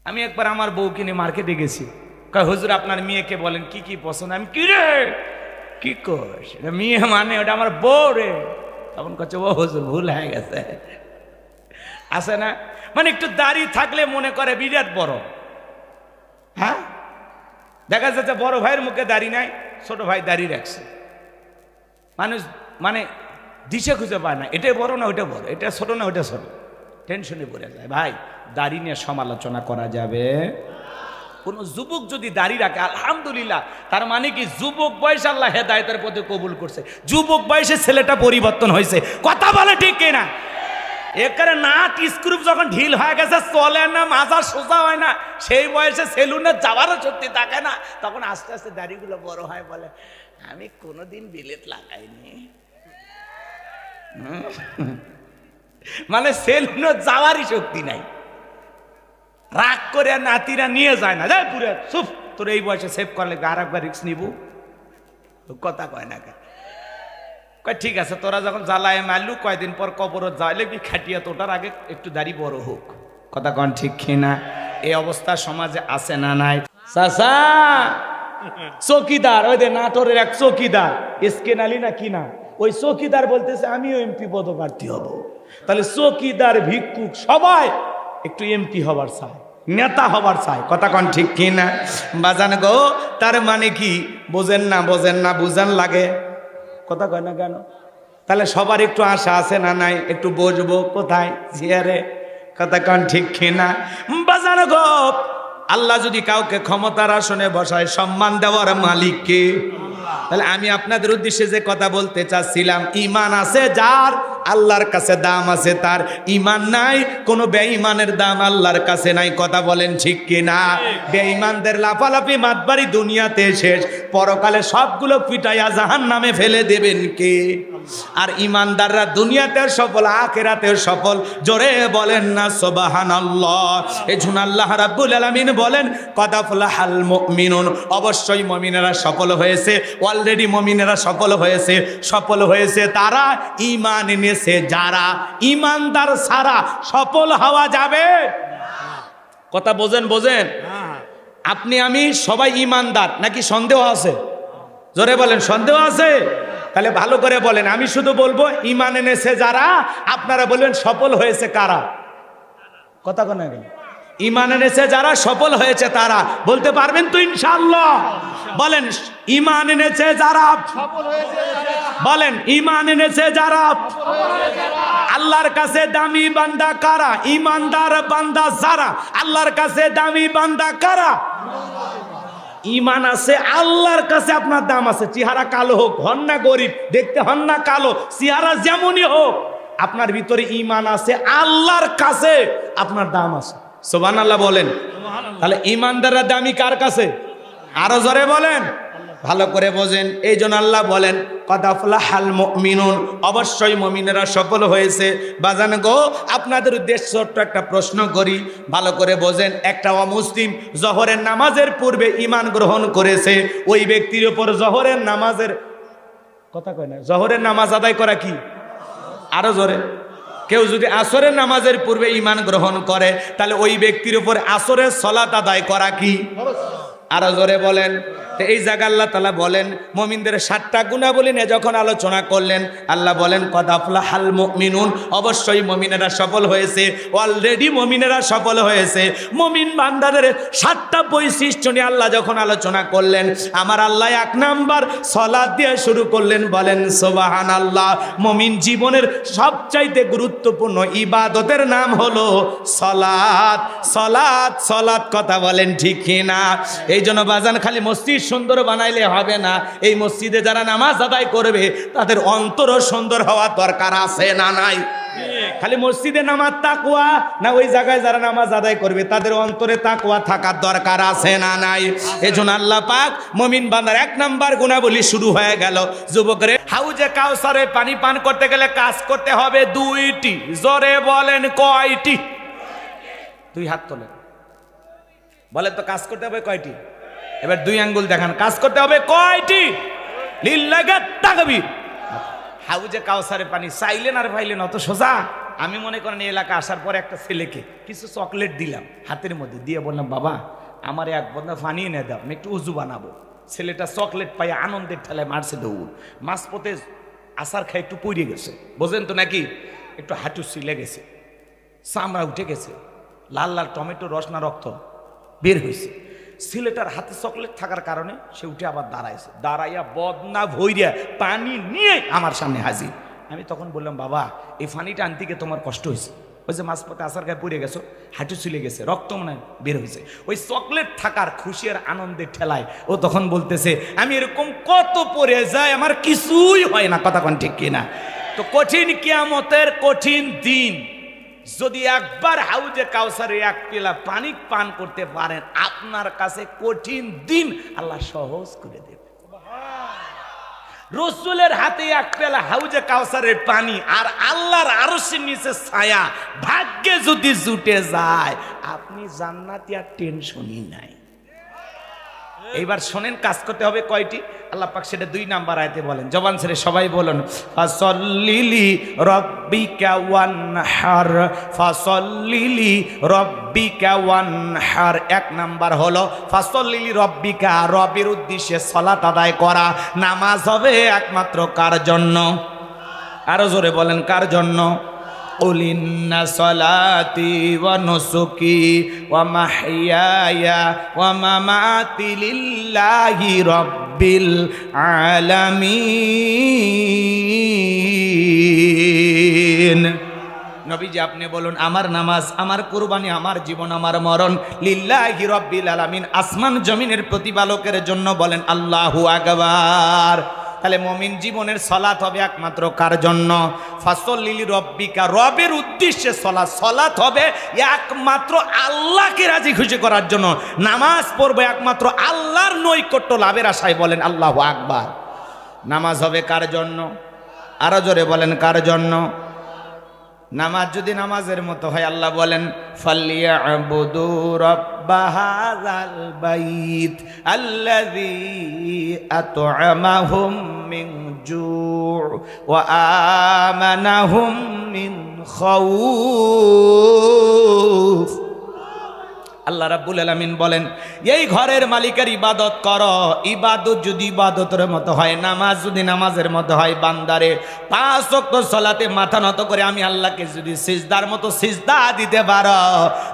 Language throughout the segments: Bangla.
আমি একবার আমার বউকে নিয়ে মার্কেটে গেছি, কয় হুজুর আপনার মেয়েকে বলেন কি কি পছন্দ। আমি কি রে কি কস, মেয়ে মানে ওটা আমার বউ রে। তখন কচ্ছে ও হুজুর ভুল হয়ে গেছে। আছে না, মানে একটু দাড়ি থাকলে মনে করে বিরাট বড়। হ্যাঁ, দেখা যাচ্ছে বড় ভাইয়ের মুখে দাড়ি নাই, ছোট ভাই দাড়ি রাখছে, মানুষ মানে দিশে খুঁজে পায় না, এটাই বড় না ওইটা বড়, এটা ছোট না ওইটা ছোট, টেনশনে পড়ে যায়। ভাই দাড়ি নিয়ে সমালোচনা করা যাবে? কোন যুবক যদি দাড়ি রাখে আলহামদুলিল্লাহ, তার মানে কি যুবক বয়সে আল্লাহ হেদায়েতের পথে কবুল করছে, যুবক বয়সে ছেলেটা পরিবর্তন হয়েছে। কথা বলে ঠিক কিনা? এখানে নাট স্ক্রুপ যখন ঢিল হয়ে গেছে, চলে না, মাজা সোজা হয় না, সেই বয়সে সেলুনে যাওয়ারও সত্যি থাকে না, তখন আস্তে আস্তে দাড়িগুলো বড় হয়, বলে আমি কোনোদিন বিলেত লাগাইনি। মানে সেলুনে যাওয়ারই শক্তি নাই, রাগ করে নাতিরা নিয়ে যায় না, যাই পুরো চুপ, তোর এই বয়সে সেভ করলে আর একবার রিক্স নিব, কথা কয় না। কয় ঠিক আছে, তোরা যখন জ্বালায় মারলু, কয়দিন পর কবর যাইলে কি খাটিয়া তোটার আগে একটু দাড়ি বড় হোক। কথা কন ঠিক কিনা? এই অবস্থা সমাজে আছে না নাই? চাচা চৌকিদার, ওই যে নাটোরের এক চৌকিদার, এসকেন আলী না কি না, ওই চৌকিদার বলতেছে আমিও এমপি পদপ্রার্থী হব। তাহলে চৌকিদার ভিক্ষুক সবাই একটু এমপি হবার চায়, নেতা হবার চায়। কথা কন ঠিক কিনা? বাজান গো, তার মানে কি বোঝেন না, বোঝেন না, বুঝান লাগে। কথা কয় না কেন? তাহলে সবার একটু আশা আছে না নাই, একটু বসবো কোথায়, চেয়ারে। কথা কন ঠিক কিনা? বাজান গো, আল্লাহ যদি কাউকে ক্ষমতার আসনে বসায়, সম্মান দেওয়ার মালিক কে? তাহলে আমি আপনাদের উদ্দেশ্যে যে কথা বলতে চাচ্ছিলাম, ইমান আছে যার, আল্লাহর কাছে দাম আছে তার। ইমান নাই, কোনো বেঈমানের দাম আল্লাহর কাছে নাই। কথা বলেন ঠিক কিনা? বেঈমানদের লাফালাফি মাতবাড়ি দুনিয়াতে শেষ, পরকালে সবগুলো পিটাইয়া জাহান্নামে ফেলে দেবেন কে? আর ইমানদাররা দুনিয়াতেও সফল, আখিরাতেও সফল। জোরে বলেন না সুবহানাল্লাহ। এজন্য আল্লাহ রাব্বুল আলামিন বলেন কদ আফলাহাল মুমিনুন, অবশ্যই মুমিনেরা সফল হয়েছে, অলরেডি মুমিনেরা সফল হয়েছে। সফল হয়েছে তারা ঈমান এনেছে যারা। ঈমানদার ছাড়া সফল হওয়া যাবে? কথা বোঝেন? বোঝেন? আপনি আমি সবাই ঈমানদার নাকি সন্দেহ আছে? জোরে বলেন, সন্দেহ আছে? তাহলে ভালো করে বলেন, আমি শুধু বলবো ঈমান এনেছে যারা, আপনারা বলবেন সফল হয়েছে কারা। কথা কোন ঈমান এনেছে যারা, সফল হয়েছে তারা। বলতে পারবেন তো ইনশাআল্লাহ? বলেন ঈমান এনেছে যারা, বলেন ঈমান এনেছে যারা। আল্লাহর কাছে দামি বান্দা কারা? ঈমানদার বান্দা যারা। আল্লাহর কাছে দামি বান্দা কারা? ঈমান আছে, আল্লাহর কাছে আপনার দাম আছে। চেহারা কালো হোক, হন না গরিব, দেখতে হন না কালো, চেহারা যেমনই হোক, আপনার ভিতরে ঈমান আছে, আল্লাহর কাছে আপনার দাম আছে। সুবহানাল্লাহ বলেন। তাহলে ঈমানদাররা দামি কার কাছে? আরো জোরে বলেন, ভালো করে বোঝেন। এই জন্য আল্লাহ বলেন কদ আফলাহাল মুমিনুন, অবশ্যই মুমিনেরা সফল হয়েছে। বাজান গো, আপনাদের উদ্দেশ্যে ছোট্ট একটা প্রশ্ন করি, ভালো করে বোঝেন। একটা অমুসলিম জোহরের নামাজের পূর্বে ঈমান গ্রহণ করেছে, ওই ব্যক্তির উপর জোহরের নামাজের, কথা কয় না, জোহরের নামাজ আদায় করা কি? আরো জোরে। কেউ যদি আসরের নামাজের পূর্বে ঈমান গ্রহণ করে, তাহলে ওই ব্যক্তির উপর আসরের সালাত আদায় করা কি? আরো জোরে বলেন। এই জায়গা আল্লাহ তাআলা বলেন মুমিনদের 7টা গুণাবলী নিয়ে যখন আলোচনা করলেন, আল্লাহ বলেন কদ আফলাহাল মুমিনুন, অবশ্যই মুমিনেরা সফল হয়েছে, অলরেডি মুমিনেরা সফল হয়েছে। মুমিন বান্দাদের 7টা বৈশিষ্ট্য নিয়ে আল্লাহ যখন আলোচনা করলেন, আমার আল্লাহ 1 নাম্বার সালাত দিয়ে শুরু করলেন। বলেন সুবহানাল্লাহ। মুমিন জীবনের সবচাইতে গুরুত্বপূর্ণ ইবাদতের নাম হলো সালাত। সালাত, সালাত। কথা বলেন ঠিক কিনা? এই জন্য বাজান খালি মসজিদ সুন্দর বানাইলে হবে না, এই মসজিদে যারা নামাজ আদায় করবে তাদের অন্তরও সুন্দর হওয়া দরকার আছে না নাই? খালি মসজিদে নামাজ তাকওয়া না, ওই জায়গায় যারা নামাজ আদায় করবে তাদের অন্তরে তাকওয়া থাকার দরকার আছে না নাই? এজন্য আল্লাহ পাক মুমিন বান্দার 1 নাম্বার গুণাবলী শুরু হয়ে গেল। যুবকরে, হাউজে কাউসারে পানি পান করতে গেলে কাজ করতে হবে 2টি। জোরে বলেন কয়টি? 2 হাত তোলেন, বলেন তো কাজ করতে হবে কয়টি? এবার 2 আঙ্গুল দেখান, কাজ করতে হবে কয়টি? লিল্লাহি তাকবীর। হাউজে কাউসারে পানি চাইলেন আর পাইলেন, অত সোজা? আমি মনে করেন এই এলাকা আসার পরে একটা ছেলেকে কিছু চকলেট দিলাম হাতের মধ্যে, দিয়ে বললাম বাবা আমার এক বন্ধা পানি এনে দাও, আমি একটু উজু বানাবো। ছেলেটা চকলেট পাই আনন্দের ঠেলায় মারছে দৌড়, মাঝপথে আসার খাই একটু পড়ে গেছে, বোঝেন তো নাকি, একটু হাঁটু ছিলে গেছে, চামড়া উঠে গেছে, লাল লাল টমেটো রসনা রক্ত বের হয়েছে। ছেলেটার হাতে চকলেট থাকার কারণে সে উঠে আবার দাঁড়াইছে, দাঁড়াইয়া বদনা ভইরা পানি নিয়ে আমার সামনে হাজির। আমি তখন বললাম বাবা এই পানিটা আনতে গিয়ে তোমার কষ্ট হয়েছে, ওই যে মাঝপথে আসার গায়ে পড়ে গেছো, হাঁটু ছিলে গেছে, রক্ত মনে বের হয়েছে। ওই চকলেট থাকার খুশি আর আনন্দের ঠেলায় ও তখন বলতেছে আমি এরকম কত পড়ে যায় আমার কিছুই হয় না, কথা কোন ঠিক কিনা। তো কঠিন কিয়ামতের কঠিন দিন যদি একবার হাউজে কাউসারে এক পেলা পানি পান করতে পারেন, আপনার কাছে কঠিন দিন আল্লাহ সহজ করে দেবে। রসুলের হাতে এক পেলা হাউজে কাউসারের পানি আর আল্লাহর আরশের নিচে ছায়া, ভাগ্যে যদি জুটে যায় আপনি জান্নাতি আর টেনশনই নাই। এইবার শোনেন কাজ করতে হবে কয়টি, আল্লাহ পাক সেটা 2 নাম্বার আয়াতে বলেন, জবান ছেড়ে সবাই বলুন ফাসাল্লিলি রাব্বিকা ওয়ানহার, ফাসাল্লিলি রাব্বিকা ওয়ানহার। 1 নাম্বার হলো ফাসাল্লিলি রাব্বিকা, রবের উদ্দেশ্যে সালাত আদায় করা। নামাজ হবে একমাত্র কার জন্য? আরো জোরে বলেন কার জন্য? قل إن صلاتي ونسكي ومحياي ومماتي لله رب العالمين। নবীজি আপনি বলুন আমার নামাজ, আমার কুরবানি, আমার জীবন, আমার মরণ লিল্লাহি রাব্বিল আলামিন, আসমান জমিনের প্রতিপালকের জন্য। বলেন আল্লাহু আকবার। তাহলে মুমিন জীবনের সালাত হবে একমাত্র কার জন্য? ফাসাল্লিলি রাব্বিকা, রবের উদ্দেশ্যে সালাত। সালাত হবে একমাত্র আল্লাহকে রাজি খুশি করার জন্য। নামাজ পড়বে একমাত্র আল্লাহর নৈকট্য লাভের আশায়। বলেন আল্লাহু আকবার। নামাজ হবে কার জন্য? আরো জোরে বলেন কার জন্য? নামাজ যদি নামাজের মতো হয় আল্লাহ বলেন ফালিয়াবুদু রাব্বা হাযাল বাইত আল্লাযী আত'আমাহুম মিন জু' ওয়া আমানাহুম মিন খাউফ। আল্লাহ রাব্বুল আলামিন বলেন এই ঘরের মালিকের ইবাদত করো। ইবাদত যদি ইবাদতের মতো হয়, নামাজ যদি নামাজের মতো হয়, বান্দারে 5 ওয়াক্ত সালাতে মাথা নত করে আমি আল্লাহকে যদি সিজদার মতো সিজদা দিতে পারো,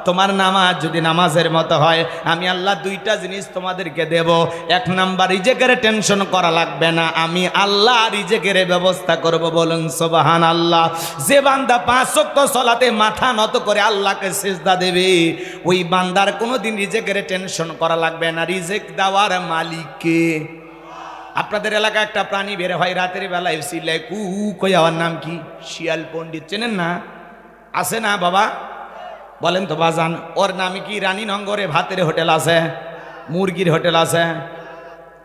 তোমার নামাজ যদি নামাজের মতো হয়, আমি আল্লাহ 2টা জিনিস তোমাদেরকে দেব। 1 নাম্বার, রিজেকের টেনশন করা লাগবে না, আমি আল্লাহ রিজেকের ব্যবস্থা করব। বলুন সুবহানাল্লাহ। যে বান্দা 5 ওয়াক্ত সালাতে মাথা নত করে আল্লাহকে সিজদা দেবে, ওই বান্দা আর কোনোদিন রিজেকের টেনশন করা লাগবে না। রিজেক দেওয়ার মালিককে। আপনাদের এলাকায় একটা প্রাণী বের হয় রাতের বেলায়, সিলাই কু কই, আমার নাম কি? শিয়াল পণ্ডিত, চেনেন না? আছে না বাবা? বলেন তো বাজান, ওর নামে কি রানীনগরে ভাতের হোটেল আছে, মুরগির হোটেল আছে?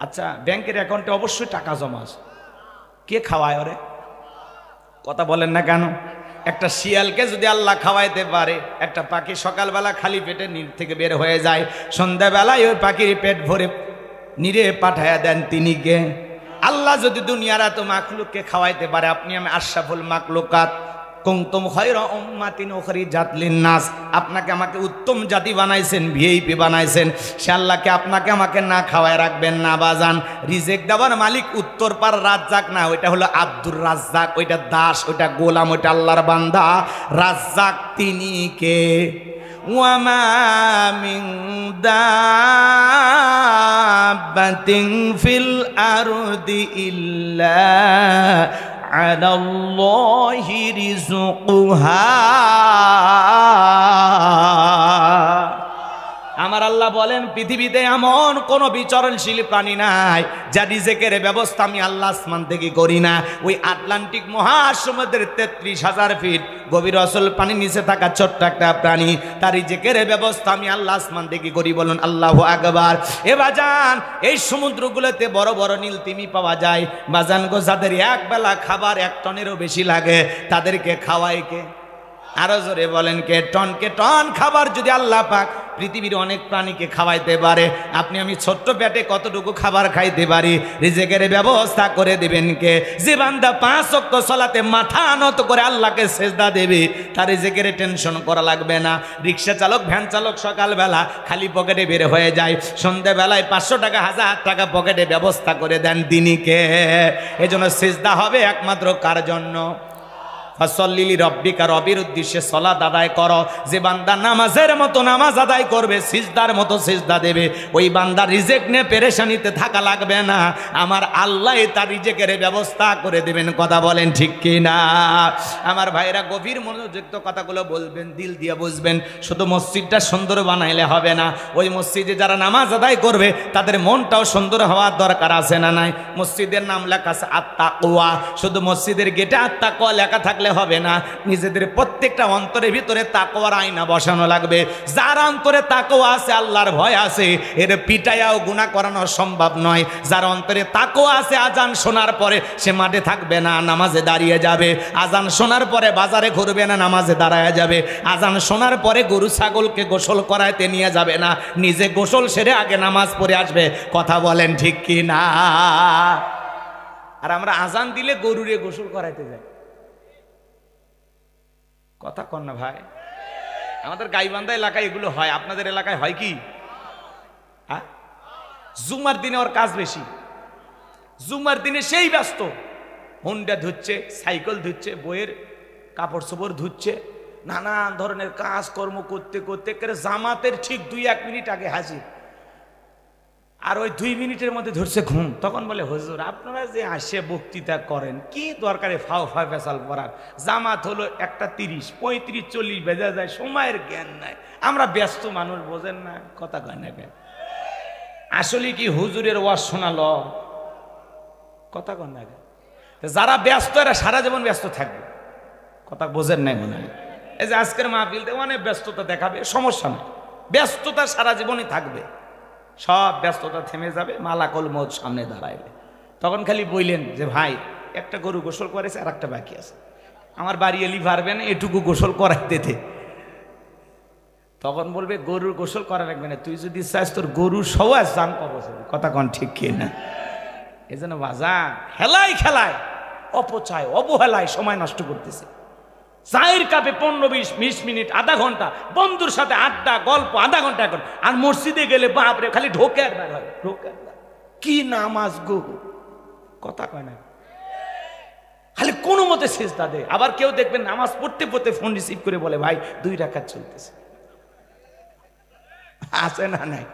আচ্ছা, ব্যাংকের অ্যাকাউন্টে অবশ্যই টাকা জমা আছে। কে খাওয়ায় ওরে? কথা বলেন না কেন? একটা শিয়ালকে যদি আল্লাহ খাওয়াইতে পারে, একটা পাখি সকালবেলা খালি পেটে নীর থেকে বের হয়ে যায়, সন্ধ্যাবেলায় ওই পাখির পেট ভরে নীরে পাঠায়া দেন, তিনি কে? আল্লাহ যদি দুনিয়ার এত মাখলুককে খাওয়াইতে পারে, আপনি আমি আশরাফুল মাখলুকাত, কুনতুম খায়রা উম্মাতিন উখরিজাত লিন-নাস, আপনাকে আমাকে উত্তম জাতি বানাইছেন, ভিআইপি বানাইছেন, সে আল্লাহকে আপনাকে আমাকে না খাওয়ায় রাখবেন না বাজান। রিজেক দেওয়ার মালিক উত্তরপাড় রাজ্জাক না, ওইটা হলো আব্দুর রাজ্জাক, ওইটা দাস, ওইটা গোলাম, ওইটা আল্লাহর বান্দা। রাজ্জাক তিনি কে? ওয়ামা মিন দাব্বাতিন ফিল আরদি ইল্লা আলাল্লাহি রিজকুহা। আমার আল্লাহ বলেন পৃথিবীতে এমন কোন বিচরণশীল প্রাণী নাই যা রিজেকের ব্যবস্থা আমি আল্লাহ আসমান থেকে করি না। ওই আটলান্টিক মহাসমুদ্রের 33,000 ফিট গভীর অসল পানির নিচে থাকা ছোট্ট একটা প্রাণী, তার রিজেকের ব্যবস্থা আমি আল্লাহ আসমান থেকে করি। বলুন আল্লাহু আকবার। এ বাজান, এই সমুদ্রগুলোতে বড় বড় নীল তিমি পাওয়া যায় বাজান গো, যাদের এক বেলা খাবার 1 টনেরও বেশি লাগে, তাদেরকে খাওয়ায় কে? আরো জোরে বলেন কে? টনকে টন খাবার যদি আল্লাহ পাক পৃথিবীর অনেক প্রাণীকে খাওয়াইতে পারে, আপনি আমি ছোট্ট পেটে কতটুকু খাবার খাইতে পারি, রিজিকের ব্যবস্থা করে দিবেন কে? যে বান্দা 5 ওয়াক্ত সালাতে মাথা নত করে আল্লাহকে সেজদা দেবে, তার রিজিকের টেনশন করা লাগবে না। রিক্সা চালক, ভ্যান চালক সকালবেলা খালি পকেটে বের হয়ে যায়, সন্ধ্যাবেলায় 500 টাকা 1000 টাকা পকেটে ব্যবস্থা করে দেন দিনীকে। এজন্য সিজদা হবে একমাত্র কার জন্য? ফাসল্লিলি রব্বিকা, রবির উদ্দেশ্যে সালাত আদায় করো। যে বান্দা নামাজের মতো নামাজ আদায় করবে, সিজদার মতো সিজদা দেবে, ওই বান্দা রিজেক নিয়ে পেরেশানিতে থাকা লাগবে না, আমার আল্লাহ তার রিজেকের ব্যবস্থা করে দেবেন। কথা বলেন ঠিক কি না? আমার ভাইরা গভীর মনোযুক্ত কথাগুলো বলবেন, দিল দিয়ে বুঝবেন। শুধু মসজিদটা সুন্দর বানাইলে হবে না, ওই মসজিদে যারা নামাজ আদায় করবে তাদের মনটাও সুন্দর হওয়ার দরকার আছে না নাই? মসজিদের নাম লেখা আছে আত-তাকওয়া, শুধু মসজিদের গেটে আত-তাকওয়া লেখা থাকলে হবে না, নিজেদের প্রত্যেকটা অন্তরের ভিতরে তাকওয়ার আয়না বসানো লাগবে। যার অন্তরে তাকওয়া আছে, আল্লাহর ভয় আছে, এর পিটায়াও গুনাহ করানো সম্ভব নয়। যার অন্তরে তাকওয়া আছে, আজান শোনার পরে সে মাঠে থাকবে না, নামাজে দাঁড়িয়ে যাবে। আজান শোনার পরে বাজারে ঘুরবে না, নামাজে দাঁড়ায় যাবে। আজান শোনার পরে গরু ছাগলকে গোসল করাইতে নিয়ে যাবে না, নিজে গোসল সেরে আগে নামাজ পড়ে আসবে। কথা বলেন ঠিক কি না? আর আমরা আজান দিলে গরুরে গোসল করাইতে যাই। কথা কন না ভাই? আমাদের গাইবান্ধা এলাকায় এগুলো হয়, আপনাদের এলাকায় হয় কি? হ্যাঁ, জুমার দিনে ওর কাজ বেশি। জুমার দিনে সেই ব্যস্ত, হুন্ডা ধুচ্ছে, সাইকেল ধুচ্ছে, বইয়ের কাপড় চোপড় ধুচ্ছে, নানান ধরনের কাজ কর্ম করতে করতে জামাতের ঠিক 2-1 মিনিট আগে হাজির। আর ওই 2 মিনিটের মধ্যে ধরছে ঘুম। তখন বলে, হুজুর আপনারা যে আসে বক্তৃতা করেন, কি দরকারে ফাও ফাও ফেসাল করার? জামাত হলো 1:30, 35, 40 বেজে যায়, সময়ের জ্ঞান নাই। আমরা ব্যস্ত মানুষ, বোঝেন না? কথা কয় না কেন? আসলে কি হুজুরের ওয়াজ শোনালো? কথা কয় না কেন? যারা ব্যস্ত এরা সারা জীবন ব্যস্ত থাকবে। কথা বোঝেন নাই মনে হয়? এই যে আজকের মাহফিলতে অনেক ব্যস্ততা দেখাবে, সমস্যা নেই, ব্যস্ততা সারা জীবনই থাকবে। সব ব্যস্ততা থেমে যাবে, মালাকুল মউত সামনে দাঁড়াইবে। তখন খালি বললেন যে ভাই, একটা গরু গোসল করেছে আর একটা বাকি আছে, আমার বাড়ি এলি পারবেন এটুকু গোসল করাইতে দে। তখন বলবে গরুর গোসল করা রাখবে না, তুই যদি চাস তোর গরু সবাই জান পাবো। কথা কন ঠিক কি না? এই জন্য বাজান হেলাই খেলায় অপচয় অবহেলায় সময় নষ্ট করতেছে। চায়ের কাপে 15-20 মিনিট, আধা ঘন্টা বন্ধুর সাথে আড্ডা গল্প, আধা ঘন্টা এখন। আর মসজিদে গেলে বাপরে খালি ঢোকে আর বের হয়, ঢোকে আর বের। কি নামাজ গো! কথা কয় না, খালি কোনো মতে সিজদা দেয়। আবার কেউ দেখবেন নামাজ পড়তে পড়তে ফোন রিসিভ করে বলে, ভাই 2 রাকাত চলতেছে। আছে না নাই?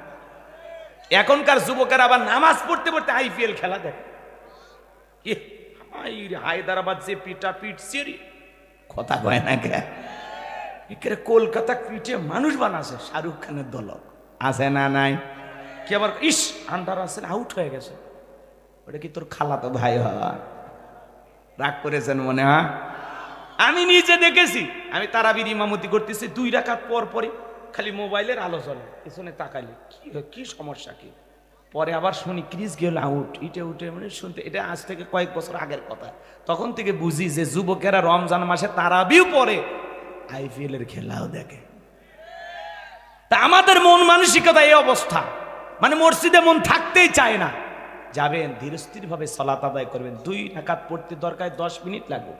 এখনকার যুবকেরা আবার নামাজ পড়তে পড়তে IPL খেলা দেখে। হায়দ্রাবাদ যে পিটা পিটছে, কথা কয় না কে? এখানে কলকাতা পিঠে মানুষ বানাছে শাহরুখ খানের দলক। আছে না নাই? কি আবার ইস আন্ডার আছেন, আউট হয়ে গেছে। ওটা কি তোর খালাতো ভাই হয়? রাগ করেছেন মনে হয়? আমি নিজে দেখেছি, আমি তারাবির ইমামতি করতেছি, 2 রাকাত পর পরই খালি মোবাইলের আলো জ্বলে, পিছনে তাকালি কি সমস্যা কি? পরে আবার শুনি ক্রিস গেল আউট, ইটে উঠে মানে শুনতে, এটা আজ থেকে কয়েক বছর আগের কথা। তখন থেকে বুঝি যে যুবকেরা রমজান মাসে তারাবিও পড়ে, IPL এর খেলাও দেখে। তা আমাদের মন মানসিকতা এই অবস্থা, মানে মসজিদে মন থাকতেই চায় না। যাবেন ধীরস্থির ভাবে সালাত আদায় করবেন। 2 রাকাত পড়তে দরকার 10 মিনিট লাগুক,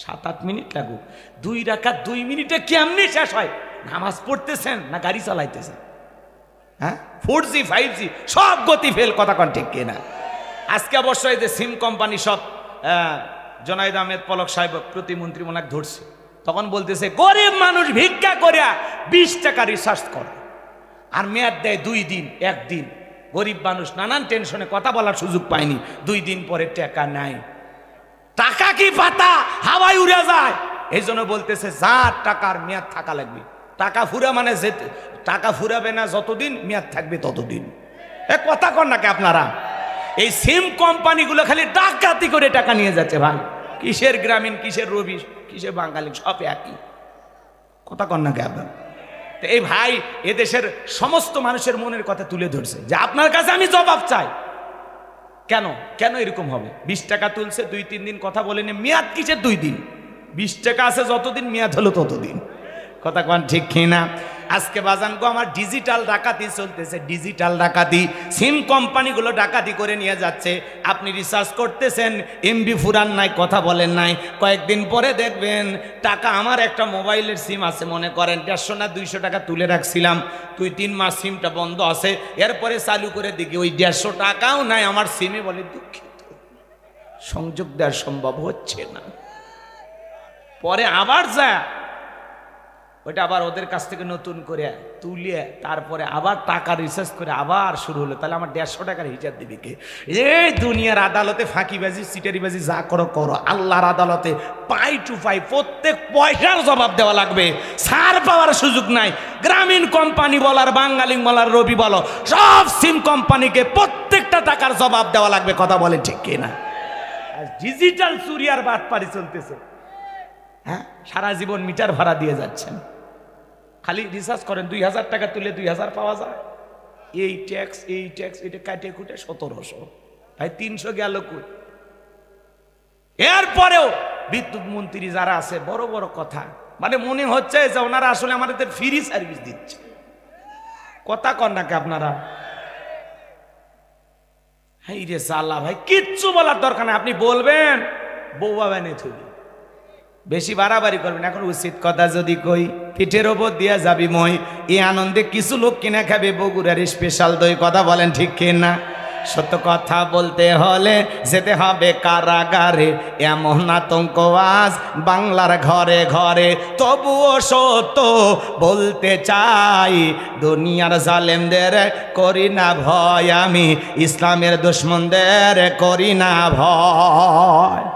7-8 মিনিট লাগুক। 2 রাকাত 2 মিনিটে কেমনি শেষ হয়? নামাজ পড়তেছেন না গাড়ি চালাইতেছেন? হ্যাঁ, 4G 5G সব গতি ফেল। কথা কন ঠিক কিনা? আজকে অবশ্যই যে সিম কোম্পানি সব জনায়েদ আহমেদ পলক সাহেব প্রতিমন্ত্রী মনে ধরছে, তখন বলতেছে গরিব মানুষ ভিক্ষা করে 20 টাকা রিচার্জ করে, আর মেয়াদ দেয় 2 দিন 1 দিন। গরিব মানুষ নানান টেনশনে কথা বলার সুযোগ পায়নি, 2 দিন পরে টাকা নাই। টাকা কি পাতা হাওয়ায় উড়ে যায়। এই জন্য বলতেছে যার টাকার মেয়াদ থাকা লাগবে। টাকা ফুরা মানে টাকা ফুরাবে না যতদিন, মেয়াদ থাকবে ততদিন। কথা কন নাকি আপনারা? এই সিম কোম্পানিগুলো খালি ডাকাতি করে টাকা নিয়ে যাচ্ছে ভাই। কিসের গ্রামীণ, কিসের রবি, কিসের বাঙালি, সব একই। কথা কন নাকি আপনারা? তো এই ভাই এদেশের সমস্ত মানুষের মনের কথা তুলে ধরছে যে আপনার কাছে আমি জবাব চাই। কেন কেন এরকম হবে? 20 টাকা তুলছে, 2-3 দিন কথা বলেনি, মেয়াদ কিসের 2 দিন? 20 টাকা আছে যতদিন, মেয়াদ হলো ততদিন। কথা কন ঠিক কিনা? আজকে বাজান গো আমার ডিজিটাল ডাকাতি চলতেছে, ডিজিটাল ডাকাতি। সিম কোম্পানিগুলো ডাকাতি করে নিয়ে যাচ্ছে। আপনি রিসার্চ করতেছেন, এমবি ফুরান নাই, কথা বলেন নাই, কয়েকদিন পরে দেখবেন টাকা। আমার একটা মোবাইলের সিম আছে, মনে করেন 150 না 200 টাকা তুলে রাখছিলাম, 2-3 মাস সিমটা বন্ধ আছে, এরপরে চালু করে দেখি ওই 150 টাকাও নাই আমার সিমে। বলে দুঃখিত, সংযোগ দেওয়া সম্ভব হচ্ছে না। পরে আবার যা ওইটা আবার ওদের কাছ থেকে নতুন করে তুলে তারপরে আবার টাকা রিচার্জ করে আবার শুরু হলো। তাহলে আমার 150 টাকার হিসাব দিবি কে? এই দুনিয়ার আদালতে ফাঁকিবাজি সিটারিবাজি যা করো করো, আল্লাহর আদালতে পাই টু পাই প্রত্যেক পয়সার জবাব দেওয়া লাগবে। ছাড় পাওয়ার সুযোগ নাই। গ্রামীণ কোম্পানি বলার, বাঙালি বলার, রবি বলো, সব সিম কোম্পানিকে প্রত্যেকটা টাকার জবাব দেওয়া লাগবে। কথা বলে ঠিক কিনা? ডিজিটাল চুরি আর বাটপারি চলতেছে। হ্যাঁ, সারা জীবন মিটার ভাড়া দিয়ে যাচ্ছেন। খালি রিসার্চ করেন, 2000 টাকা তুলে 2000 পাওয়া যায়। এই ট্যাক্স এটা কাটে কুটে 1700, ভাই 300 গেল কই? এরপরেও বিদ্যুৎ মন্ত্রী যারা আছে বড় বড় কথা, মানে মনে হচ্ছে যে ওনারা আসলে আমাদের ফ্রি সার্ভিস দিচ্ছে। কথা কন নাকি আপনারা? হ্যাঁ রে সাল্লাহ ভাই, কিচ্ছু বলার দরকার নাই। আপনি বলবেন বউ বাবানে থুলি, বেশি বাড়াবাড়ি করবেন। এখন উচিত কথা যদি কই, পিঠের ওপর দিয়া যাবি মই। এই আনন্দে কিছু লোক কিনা খাবে বগুড়ার স্পেশাল দই। কথা বলেন ঠিক কিনা? সত্য কথা বলতে হলে যেতে হবে কারাগারে, এমন আতঙ্কবাজ বাংলার ঘরে ঘরে। তবুও সত্য বলতে চাই, দুনিয়ার জালেমদের করি না ভয়, আমি ইসলামের দুশ্মনদের করি না ভয়।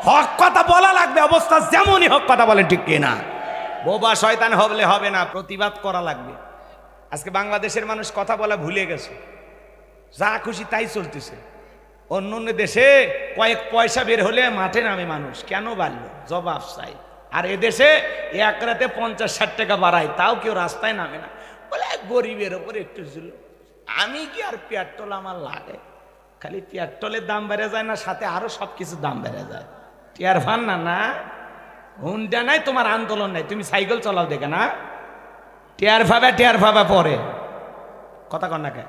হক কথা বলা লাগবে, অবস্থা যেমনই হক কথা বলে ঠিক কিনা? বোবা শয়তান হলে হবে না, প্রতিবাদ করা লাগবে। আজকে বাংলাদেশের মানুষ কথা বলা ভুলে গেছে, যা খুশি তাই চলতেছে। অন্য অন্য দেশে কয়েক পয়সা বের হলে মাঠে নামে মানুষ, কেন বাড়লো জবাব চাই। আর এদেশে এক রাতে 50-60 টাকা বাড়ায়, তাও কেউ রাস্তায় নামে না, বলে গরিবের ওপর একটু ছিল। আমি কি আর পেট্রোল আমার লাগে? খালি পেট্রোলের দাম বেড়ে যায় না, সাথে আরো সবকিছুর দাম বেড়ে যায়। টিয়ার ফান না না হুন্ডা নাই, তোমার আন্দোলন নাই, তুমি সাইকেল চালাও দেখে না, টিয়ার ভাবা পরে। কথা কন না কে?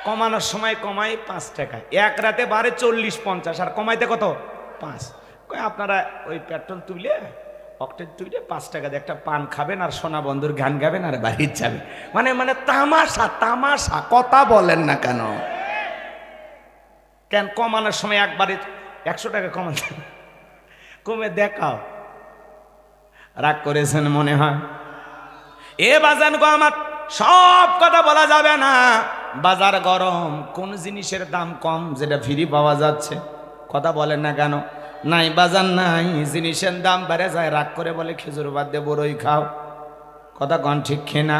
কমানোর সময় কমাই 5 টাকা, এক রাতে বাড়ে 40-50, আর কমাইতে কত? 5। আপনারা ওই পেট্রোল তুলে অক্টেন তুলে 5 টাকা দিয়ে একটা পান খাবেন আর সোনা বন্ধুর গান গাবেন আর বাড়ির যাবেন। মানে তামাশা তামাশা। কথা বলেন না কেন? কেন কমানোর সময় একবারে 100 টাকা কমে দেখাও। রাগ করেছেন মনে হয়। এ বাজান গো আমার, সব কথা বলা যাবে না। বাজার গরম, কোন জিনিসের দাম কম যেটা ফ্রি পাওয়া যাচ্ছে? কথা বলেন না কেন? নাই বাজার নাই, জিনিসের দাম বেড়ে যায়। রাগ করে বলে খেজুর বাদ দিয়ে বড়ই খাও। কথা কন ঠিক খেনা?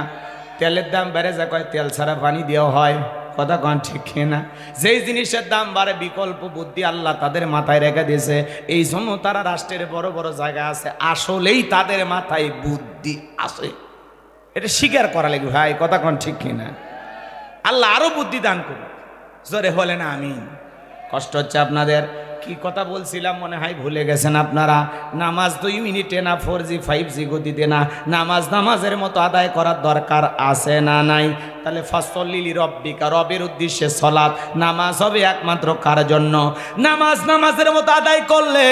তেলের দাম বেড়ে যায়, কয় তেল ছাড়া পানি দেওয়া হয়। কথা কন ঠিক খেনা? যেই জিনিসের দাম বাড়ে বিকল্প বুদ্ধি আল্লাহ তাদের মাথায় রেখে দিয়েছে। এই জন্য তারা রাষ্ট্রের বড় বড় জায়গায় আছে, আসলেই তাদের মাথায় বুদ্ধি আছে। এটা স্বীকার করা লাগবে ভাই। কথা কন ঠিক কিনা? আল্লাহ আরো বুদ্ধি দান করুন। জোরে বলেন আমিন। কষ্ট হচ্ছে আপনাদের? কি কথা বলছিলাম মনে হয় ভুলে গেছেন আপনারা। নামাজ 2 মিনিটে না 4G 5G গতিতে না, নামাজের মতো আদায় করার দরকার আছে না নাই? তাহলে ফাসল্লি রব্বিকা, রবের উদ্দেশ্যে সলাৎ। নামাজ হবে একমাত্র কার জন্য? নামাজের মতো আদায় করলে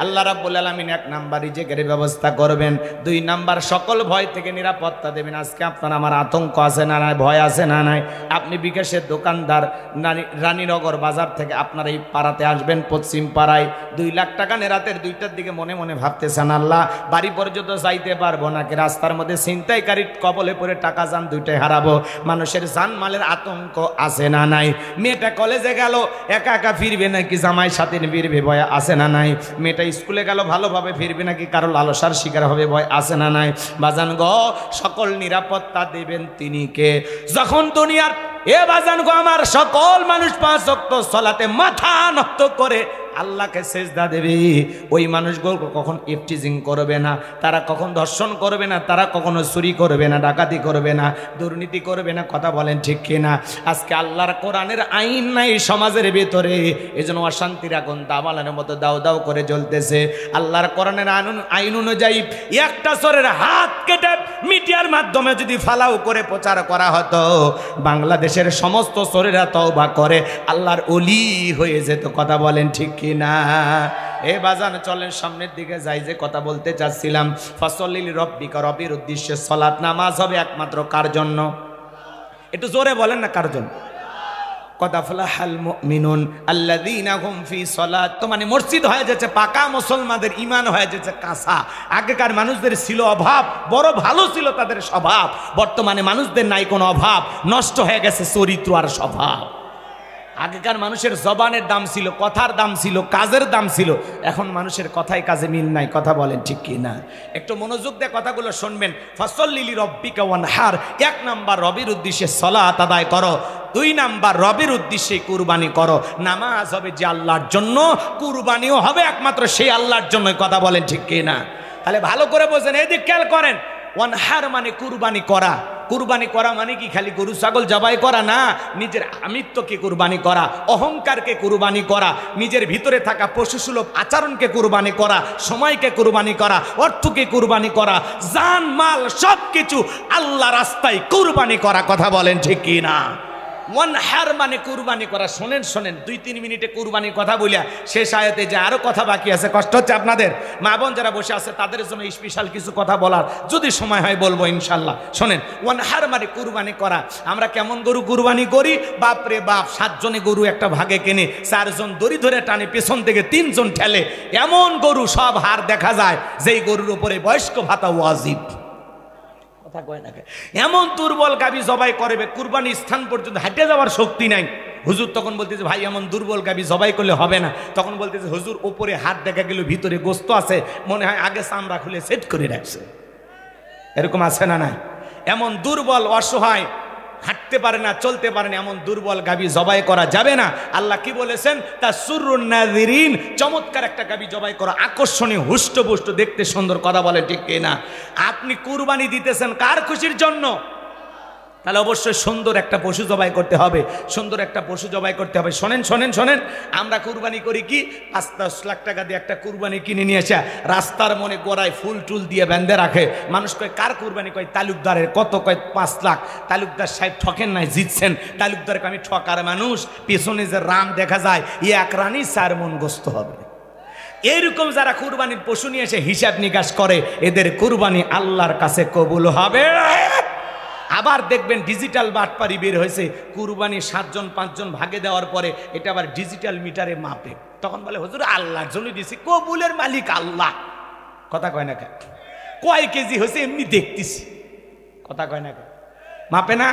আল্লাহ রাব্বুল আলামিন 1 নাম্বার রিজিকের ব্যবস্থা করবেন, 2 নাম্বার সকল ভয় থেকে নিরাপত্তা দেবেন। আজকে আপনার আমার আতঙ্ক আছে না নাই? ভয় আছে না নাই? আপনি বিকাশের দোকানদার, রানীনগর বাজার থেকে আপনার এই পাড়াতে আসবেন, পশ্চিম পাড়ায় 2 লাখ টাকা রাতের 2টার দিকে মনে মনে ভাবতেছেন, আল্লাহ বাড়ি পর্যন্ত যাইতে পারবো নাকি? রাস্তার মধ্যে ছিনতাইকারীর কবলে পড়ে টাকা যান 2টাই হারাবো। মানুষের জানমালের আতঙ্ক আছে না নাই? মেয়েটা কলেজে গেল, একা একা ফিরবে নাকি জামাই সাথে ফিরবে? ভয় আছে না নাই? মেয়েটা স্কুলে গেল, ভালোভাবে ফিরবে নাকি কারো লালসার শিকার হবে? ভয় আছে না নাই? বাজান গো, সকল নিরাপত্তা দেবেন তিনি কে? যখন দুনিয়ার এ বাজান গো আমার সকল মানুষ 5 ওয়াক্ত সালাতে মাথা নত করে আল্লাহকে সেজদা দেবে, ওই মানুষগুলো কখন ইফটিজিং করবে না, তারা কখন ধর্ষণ করবে না, তারা কখনো চুরি করবে না, ডাকাতি করবে না, দুর্নীতি করবে না। কথা বলেন ঠিক কিনা? আজকে আল্লাহর কোরআনের আইন নাই সমাজের ভিতরে, এজন্য অশান্তির আগুন দাবালের মতো দাও দাও করে জ্বলতেছে। আল্লাহর কোরআনের আইন অনুযায়ী একটা চোরের হাত কেটে মিডিয়ার মাধ্যমে যদি ফালাও করে প্রচার করা হতো, বাংলাদেশের সমস্ত শরীরা তওবা করে আল্লাহর ওলি হয়ে যেত। কথা বলেন ঠিক কি না? এ বাজান চলেন সামনের দিকে যাই। যে কথা বলতে চাচ্ছিলাম, ফাসল্লি লিরাব্বিকা, রবের উদ্দেশ্যে সালাত নামাজ হবে একমাত্র কার জন্য? একটু জোরে বলেন না, কার জন্য? কদ আফলাহাল মুমিনুন আল্লাযীনা হুম ফি সালাত। তো মানে মসজিদ হয়ে যাচ্ছে পাকা, মুসলমানদের ঈমান হয়ে যাচ্ছে কাঁচা। আগেকার মানুষদের ছিল অভাব, বড় ভালো ছিল তাদের স্বভাব। বর্তমানে মানুষদের নাই কোনো অভাব, নষ্ট হয়ে গেছে চরিত্র আর স্বভাব। আগেকার মানুষের জবানের দাম ছিল, কথার দাম ছিল, কাজের দাম ছিল। এখন মানুষের কথায় কাজে মিল নাই। কথা বলেন ঠিক কি না? একটু মনোযোগ দিয়ে কথাগুলো শুনবেন। ফাসল্লি লিরাব্বিকা ওয়ানহার, এক নাম্বার রবের উদ্দেশ্যে সালাত আদায় করো। 2 নাম্বার রবের উদ্দেশ্যে কুরবানি করো। নামাজ হবে যে আল্লাহর জন্য, কুরবানিও হবে একমাত্র সেই আল্লাহর জন্য। কথা বলেন ঠিক কি না? তাহলে ভালো করে বোঝেন, এই দিক খেয়াল করেন। ওয়ানহার মানে কুরবানি করা। কুরবানি করা মানে কি খালি গরু ছাগল জবাই করা না, নিজের আমিত্বকে কুরবানি করা, অহংকারকে কুরবানি করা, নিজের ভিতরে থাকা পশুসুলভ আচরণকে কুরবানি করা, সময়কে কুরবানি করা, অর্থকে কুরবানি করা, জান মাল সব কিছু আল্লাহ রাস্তায় কুরবানি করা। কথা বলেন ঠিক কি না? ওয়ানহার মানে কুরবানি করা। শোনেন শোনেন, 2-3 মিনিটে কুরবানির কথা বলিয়া শেষ আয়াতে যে আরো কথা বাকি আছে, কষ্ট হচ্ছে আপনাদের। মা বোন যারা বসে আছে তাদের জন্য স্পেশাল কিছু কথা বলার, যদি সময় হয় বলবো ইনশাল্লাহ। শোনেন, ওয়ানহার মানে কুরবানি করা। আমরা কেমন গরু কুরবানি করি? বাপরে বাপ, 7 জনে গরু একটা ভাগে কেনে, 4 জন দড়ি ধরে টানে, পেছন থেকে 3 জন ঠেলে। এমন গরু সব হার দেখা যায় যেই গরুর উপরে বয়স্ক ভাতা ওয়াজিব। এমন দুর্বল গাভী জবাই করবে, কুরবানি স্থান পর্যন্ত হাঁটে যাওয়ার শক্তি নাই। হুজুর তখন বলতেছে, ভাই এমন দুর্বল গাভী জবাই করলে হবে না। তখন বলতেছে, হুজুর উপরে হাত দেখা গেল, ভিতরে গোস্ত আছে, মনে হয় আগে চামড়া খুলে সেট করে রাখছে। এরকম আছে না নাই? এমন দুর্বল অসহায়, হাঁটতে পারে না, চলতে পারে না, এমন দুর্বল গাভী জবাই করা যাবে না। আল্লাহ কি বলেছেন? তাসুরুন নাযিরিন, চমৎকার একটা গাভী জবাই করা, আকর্ষণীয়, হুষ্টপুষ্ট, দেখতে সুন্দর। কথা বলে ঠিক না? আপনি কুরবানি দিতেছেন কার খুশির জন্য? তাহলে অবশ্যই সুন্দর একটা পশু জবাই করতে হবে, সুন্দর একটা পশু জবাই করতে হবে। শোনেন শোনেন শোনেন, আমরা কুরবানি করি কি? 5-10 লাখ টাকা দিয়ে একটা কুরবানি কিনে নিয়ে আসা, রাস্তার মনে গোড়ায় ফুল টুল দিয়ে বেঁধে রাখে। মানুষ কয় কার কুরবানি? কয় তালুকদারের। কত? কয় 5 লাখ। তালুকদার সাহেব ঠকেন নাই, জিতছেন। তালুকদারকে আমি ঠকার মানুষ। পেছনে যে রান দেখা যায়, এক রানই 4 মন গোস্ত হবে। এইরকম যারা কুরবানির পশু নিয়ে এসে হিসাব নিকাশ করে, এদের কুরবানি আল্লাহর কাছে কবুল হবে। আবার দেখবেন ডিজিটাল বাটপারি বের হয়েছে, কুরবানি 7 জন 5 জন ভাগে দেওয়ার পরে এটা আবার ডিজিটাল মিটারে মাপে। তখন বলে, হুজুর আল্লাহর জন্য দিছি, কবুলের মালিক আল্লাহ। কথা কয় না কেন? কয় কেজি হয়েছে এমনি দেখতেছি। কথা কয় না কেন? মাপে না,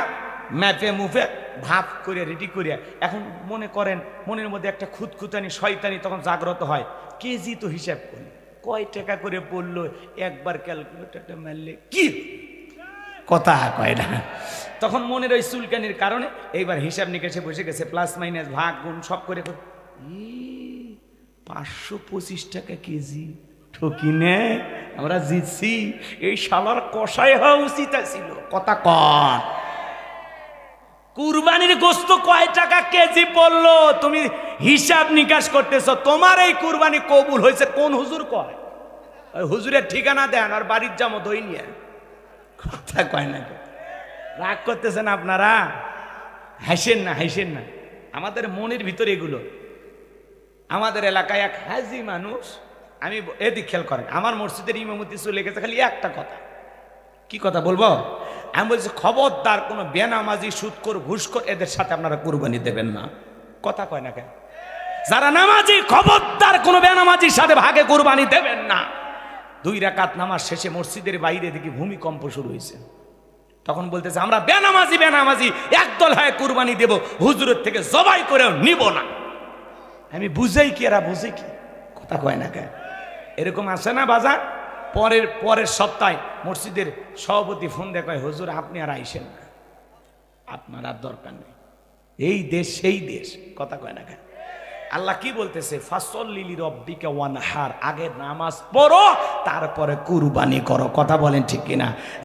ম্যাপে মুফে ভাব করে রেডি করিয়া। এখন মনে করেন মনের মধ্যে একটা খুঁতখুতানি শয়তানি তখন জাগ্রত হয়, কেজি তো হিসাব করি, কয় টাকা করে পড়লো, একবার ক্যালকুলেটরটা মারলে কি কথা কয় না। তখন মনের ওই চুলকানির কারণে এইবার হিসাব নিকাশে বসে গেছে, প্লাস মাইনাস ভাগ গুণ সব করে 525 টাকা কেজি। ঠকি নে, আমরা জিতছি। এই শালার কষাই হওয়া উচিত ছিল। কথা কন, কুরবানির গোস্ত কয় টাকা কেজি পড়লো, তুমি হিসাব নিকাশ করতেছ। তোমার এই কুরবানি কবুল হয়েছে কোন হুজুর কয়? ওই হুজুরের ঠিকানা দেন আর বাড়ির জামো দই নিয়ে। কথা কয় না, রাগ করতেছেন আপনারা? হাসেন না, হাসেন না। আমাদের মনের ভিতরে এগুলো। আমাদের এলাকায় এক হাজি মানুষ, আমি এদিক খেয়াল করেন, আমার মসজিদের ইমামতি চলে গেছে খালি একটা কথা। কি কথা বলবো? আমি বলছি, খবরদার কোনো বেনামাজি, সুদখোর, ঘুষখোর এদের সাথে আপনারা কুরবানি দেবেন না। কথা কয় না কেন? যারা নামাজি, খবরদার কোনো বেনামাজির সাথে ভাগে কুরবানি দেবেন না। 2 রাকাত নামাজ শেষে মসজিদের বাইরে দেখি ভূমিকম্প শুরু হয়েছে। তখন বলতেছে, আমরা বেনামাজি বেনামাজি একদল হয়ে কুরবানি দেব, হুজুরের থেকে জবাই করেও নিব না। আমি বুঝাই কি, এরা বুঝে কি? কথা কয় না কেন? এরকম আসে না বাজার? পরের সপ্তাহে মসজিদের সভাপতি ফোন দিয়ে কয়, হুজুর আপনি আর আইসেন না, আপনার আর দরকার নেই। এই দেশ সেই দেশ। কথা কয় না কেন? আল্লাহ কি বলতেছে? ফাসল্লি লিরাব্বিকা ওয়ানহার, আগে নামাজ পড়ো, তারপরে কুরবানি করো। কথা বলেন ঠিক কিনা?